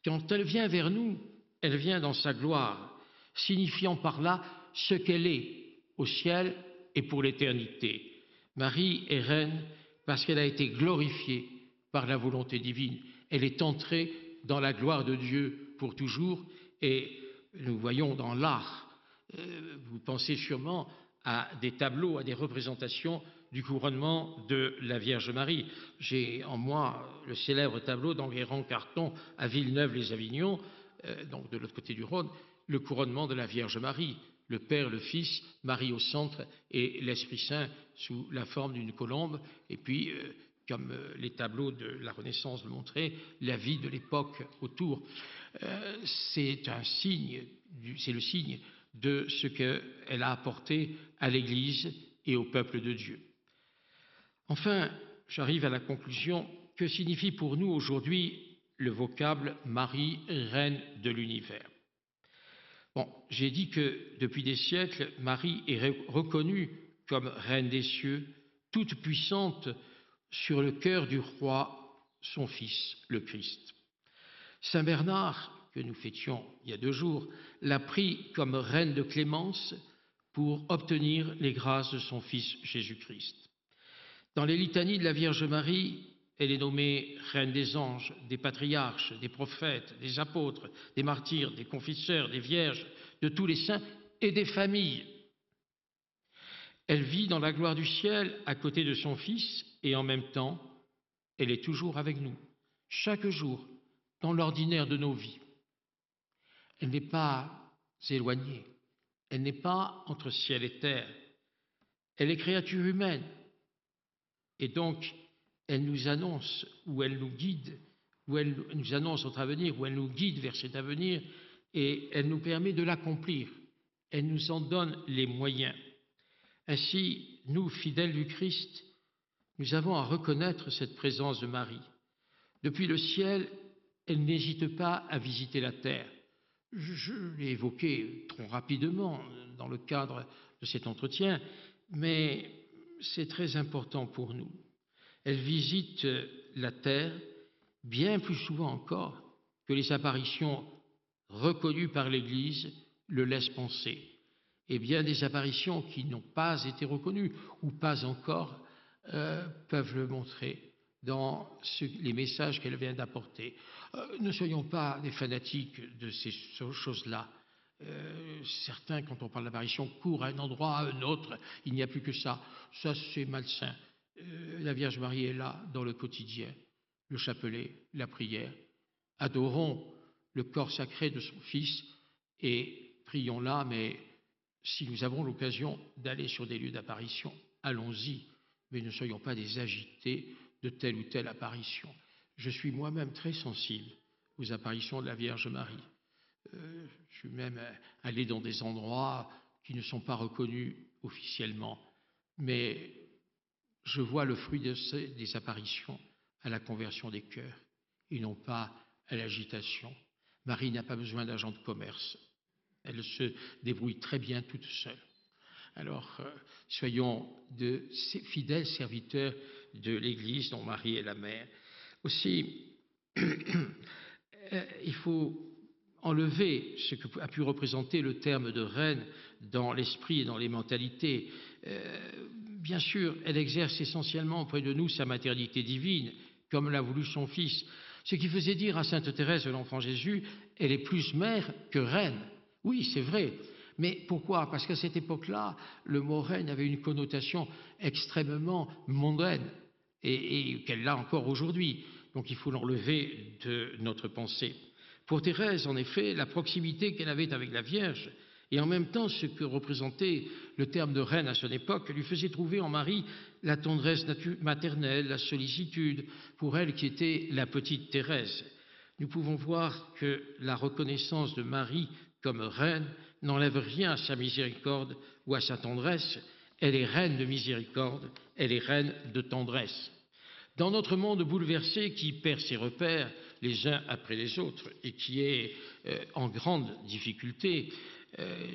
Quand elle vient vers nous, elle vient dans sa gloire, signifiant par là ce qu'elle est au ciel et pour l'éternité. Marie est reine parce qu'elle a été glorifiée par la volonté divine. Elle est entrée dans la gloire de Dieu pour toujours, et nous voyons dans l'art, vous pensez sûrement à des tableaux, à des représentations du couronnement de la Vierge Marie. J'ai en moi le célèbre tableau d'Enguerrand Carton à Villeneuve-les-Avignon, donc de l'autre côté du Rhône, le couronnement de la Vierge Marie, le Père, le Fils, Marie au centre et l'Esprit Saint sous la forme d'une colombe, et puis, comme les tableaux de la Renaissance le montraient, la vie de l'époque autour. C'est un signe, c'est le signe de ce qu'elle a apporté à l'Église et au peuple de Dieu. Enfin, j'arrive à la conclusion. Que signifie pour nous aujourd'hui le vocable Marie, reine de l'univers? Bon, j'ai dit que depuis des siècles, Marie est reconnue comme reine des cieux, toute puissante sur le cœur du roi, son fils, le Christ. Saint Bernard, que nous fêtions il y a 2 jours, l'a pris comme reine de clémence pour obtenir les grâces de son fils Jésus-Christ. Dans les litanies de la Vierge Marie, elle est nommée reine des anges, des patriarches, des prophètes, des apôtres, des martyrs, des confesseurs, des vierges, de tous les saints et des familles. Elle vit dans la gloire du ciel à côté de son Fils et en même temps, elle est toujours avec nous, chaque jour, dans l'ordinaire de nos vies. Elle n'est pas éloignée, elle n'est pas entre ciel et terre, elle est créature humaine et donc elle nous annonce ou elle nous guide, ou elle nous annonce notre avenir, ou elle nous guide vers cet avenir et elle nous permet de l'accomplir, elle nous en donne les moyens. Ainsi, nous, fidèles du Christ, nous avons à reconnaître cette présence de Marie. Depuis le ciel, elle n'hésite pas à visiter la terre. Je l'ai évoqué trop rapidement dans le cadre de cet entretien, mais c'est très important pour nous. Elle visite la terre bien plus souvent encore que les apparitions reconnues par l'Église le laissent penser. Et bien des apparitions qui n'ont pas été reconnues ou pas encore peuvent le montrer dans les messages qu'elle vient d'apporter. Ne soyons pas des fanatiques de ces choses-là. Certains, quand on parle d'apparition, courent à un endroit, à un autre. Il n'y a plus que ça. Ça, c'est malsain. La Vierge Marie est là dans le quotidien, le chapelet, la prière. Adorons le corps sacré de son Fils et prions-la, mais si nous avons l'occasion d'aller sur des lieux d'apparition, allons-y, mais ne soyons pas des agités de telle ou telle apparition. Je suis moi-même très sensible aux apparitions de la Vierge Marie. Je suis même allé dans des endroits qui ne sont pas reconnus officiellement, mais je vois le fruit des apparitions à la conversion des cœurs et non pas à l'agitation. Marie n'a pas besoin d'agent de commerce. Elle se débrouille très bien toute seule. Alors, soyons de fidèles serviteurs de l'Église dont Marie est la mère. Aussi, il faut enlever ce qu'a pu représenter le terme de reine dans l'esprit et dans les mentalités. Bien sûr, elle exerce essentiellement auprès de nous sa maternité divine, comme l'a voulu son Fils. Ce qui faisait dire à sainte Thérèse de l'Enfant Jésus, elle est plus mère que reine. Oui, c'est vrai. Mais pourquoi? Parce qu'à cette époque-là, le mot reine avait une connotation extrêmement mondaine et qu'elle l'a encore aujourd'hui. Donc il faut l'enlever de notre pensée. Pour Thérèse, en effet, la proximité qu'elle avait avec la Vierge et en même temps ce que représentait le terme de reine à son époque lui faisait trouver en Marie la tendresse maternelle, la sollicitude, pour elle qui était la petite Thérèse. Nous pouvons voir que la reconnaissance de Marie comme reine n'enlève rien à sa miséricorde ou à sa tendresse. Elle est reine de miséricorde, elle est reine de tendresse. Dans notre monde bouleversé qui perd ses repères les uns après les autres et qui est en grande difficulté,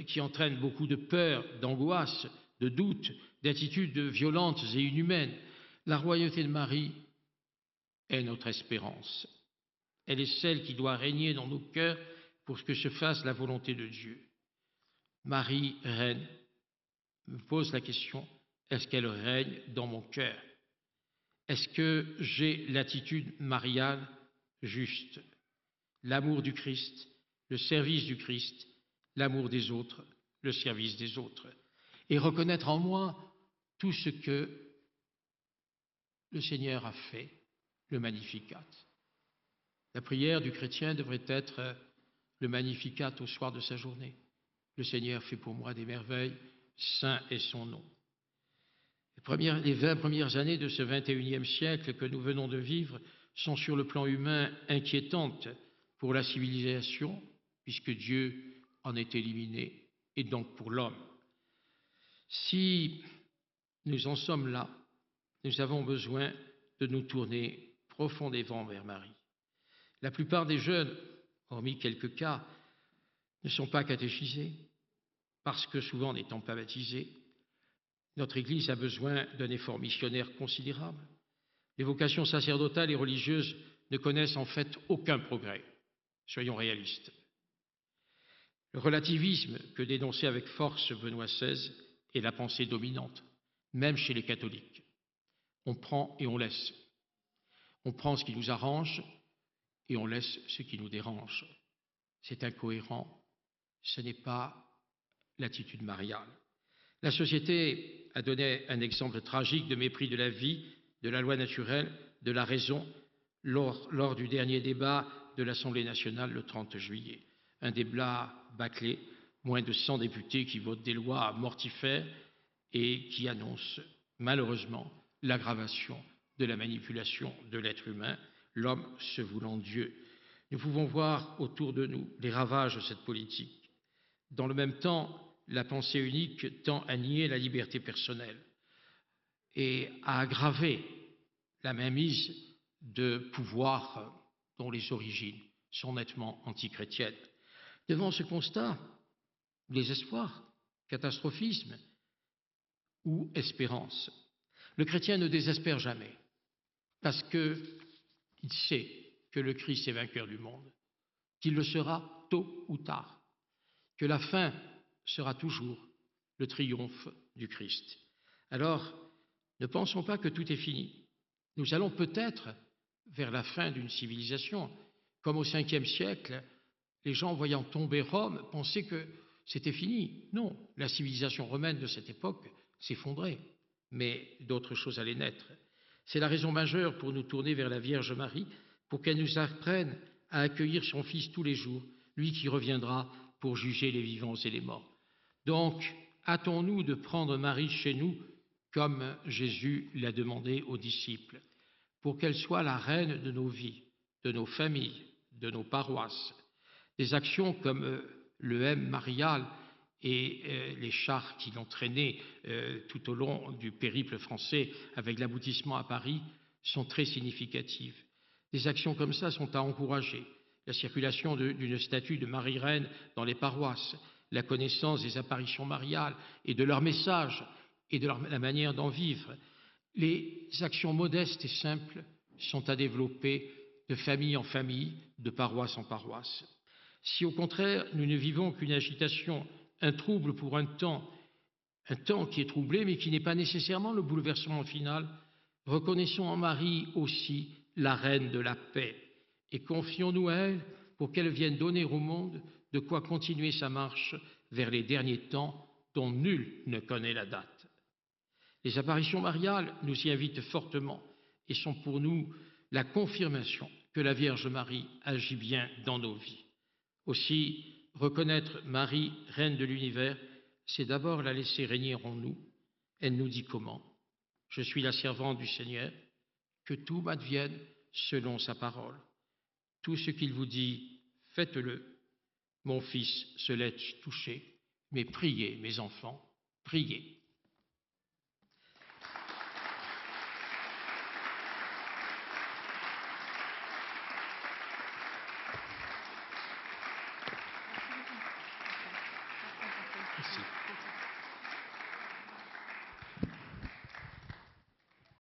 qui entraîne beaucoup de peur, d'angoisse, de doute, d'attitudes violentes et inhumaines, la royauté de Marie est notre espérance. Elle est celle qui doit régner dans nos cœurs pour que se fasse la volonté de Dieu. Marie, Reine, me pose la question, est-ce qu'elle règne dans mon cœur? Est-ce que j'ai l'attitude mariale juste? L'amour du Christ, le service du Christ, l'amour des autres, le service des autres. Et reconnaître en moi tout ce que le Seigneur a fait, le Magnificat. La prière du chrétien devrait être le Magnificat au soir de sa journée. Le Seigneur fait pour moi des merveilles, saint est son nom. Les 20 premières années de ce 21e siècle que nous venons de vivre sont sur le plan humain inquiétantes pour la civilisation, puisque Dieu en est éliminé, et donc pour l'homme. Si nous en sommes là, nous avons besoin de nous tourner profondément vers Marie. La plupart des jeunes, hormis quelques cas, ne sont pas catéchisés, parce que souvent n'étant pas baptisés, notre Église a besoin d'un effort missionnaire considérable. Les vocations sacerdotales et religieuses ne connaissent en fait aucun progrès. Soyons réalistes. Le relativisme que dénonçait avec force Benoît XVI est la pensée dominante, même chez les catholiques. On prend et on laisse. On prend ce qui nous arrange et on laisse ce qui nous dérange. C'est incohérent. Ce n'est pas l'attitude mariale. La société a donné un exemple tragique de mépris de la vie, de la loi naturelle, de la raison, lors du dernier débat de l'Assemblée nationale le 30 juillet. Un débat bâclé, moins de 100 députés qui votent des lois mortifères et qui annoncent malheureusement l'aggravation de la manipulation de l'être humain, l'homme se voulant Dieu. Nous pouvons voir autour de nous les ravages de cette politique. Dans le même temps, la pensée unique tend à nier la liberté personnelle et à aggraver la mainmise de pouvoirs dont les origines sont nettement antichrétiennes. Devant ce constat, désespoir, catastrophisme ou espérance, le chrétien ne désespère jamais parce qu'il sait que le Christ est vainqueur du monde, qu'il le sera tôt ou tard, que la fin sera toujours le triomphe du Christ. Alors, ne pensons pas que tout est fini. Nous allons peut-être vers la fin d'une civilisation. Comme au 5e siècle, les gens voyant tomber Rome pensaient que c'était fini. Non, la civilisation romaine de cette époque s'effondrait, mais d'autres choses allaient naître. C'est la raison majeure pour nous tourner vers la Vierge Marie, pour qu'elle nous apprenne à accueillir son Fils tous les jours, lui qui reviendra pour juger les vivants et les morts. Donc, hâtons-nous de prendre Marie chez nous, comme Jésus l'a demandé aux disciples, pour qu'elle soit la reine de nos vies, de nos familles, de nos paroisses. Des actions comme le M marial et les chars qui l'ont traîné tout au long du périple français avec l'aboutissement à Paris sont très significatives. Des actions comme ça sont à encourager. La circulation d'une statue de Marie-Reine dans les paroisses, la connaissance des apparitions mariales et de leur message et de la manière d'en vivre. Les actions modestes et simples sont à développer de famille en famille, de paroisse en paroisse. Si au contraire nous ne vivons qu'une agitation, un trouble pour un temps qui est troublé mais qui n'est pas nécessairement le bouleversement final, reconnaissons en Marie aussi la reine de la paix et confions-nous à elle pour qu'elle vienne donner au monde de quoi continuer sa marche vers les derniers temps dont nul ne connaît la date. Les apparitions mariales nous y invitent fortement et sont pour nous la confirmation que la Vierge Marie agit bien dans nos vies. Aussi, reconnaître Marie, Reine de l'univers, c'est d'abord la laisser régner en nous. Elle nous dit comment? Je suis la servante du Seigneur, que tout m'advienne selon sa parole. Tout ce qu'il vous dit, faites-le. Mon fils se laisse toucher, mais priez, mes enfants, priez.